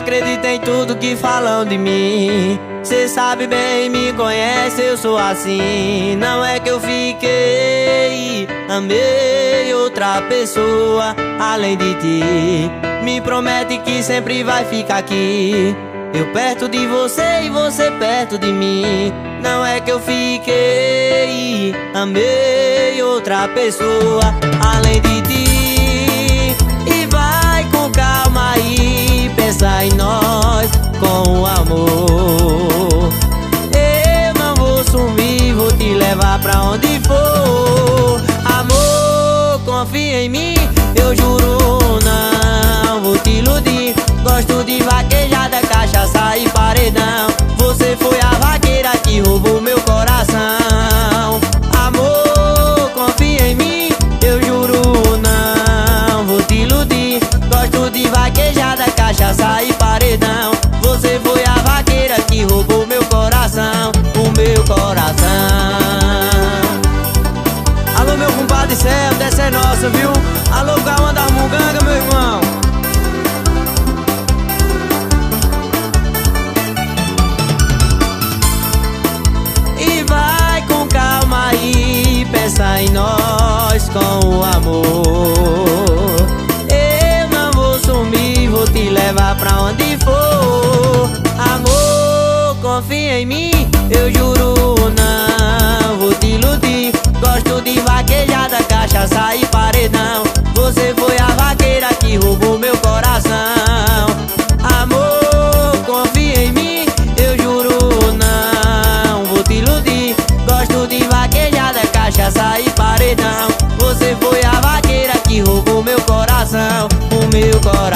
acredito em tudo que falam de mim. Cê sabe bem, me conhece, eu sou assim. Não é que eu fiquei, amei outra pessoa além de ti. Me promete que sempre vai ficar aqui, eu perto de você e você perto de mim. Não é que eu fiquei, amei outra pessoa além de ti. E vai com calma aí, pensa em nós com amor. Eu não vou sumir, vou te levar pra onde for. Amor, confia em mim, eu juro não vou te iludir. Gosto de vaquejada, cachaça e paredão. Você foi a vaqueira que roubou meu coração. Amor, confia em mim, eu juro não vou te iludir. Gosto de vaquejada, cachaça e paredão. Você foi a vaqueira que roubou meu coração, o meu coração. Alô meu compadre Céu, dessa é nossa, viu? Alô Cauã das Muganga, meu irmão. Pensa em nós com o amor. Eu não vou sumir, vou te levar pra onde for. Amor, confia em mim, eu juro não vou te iludir. Gosto de vaquejada, cachaça e paredão. Você foi a vaqueira que roubou meu coração. Amor, confia em mim, eu juro não vou te iludir. Gosto de vaquejada, cachaça e paredão. Você foi a vaqueira que roubou meu coração, o meu coração.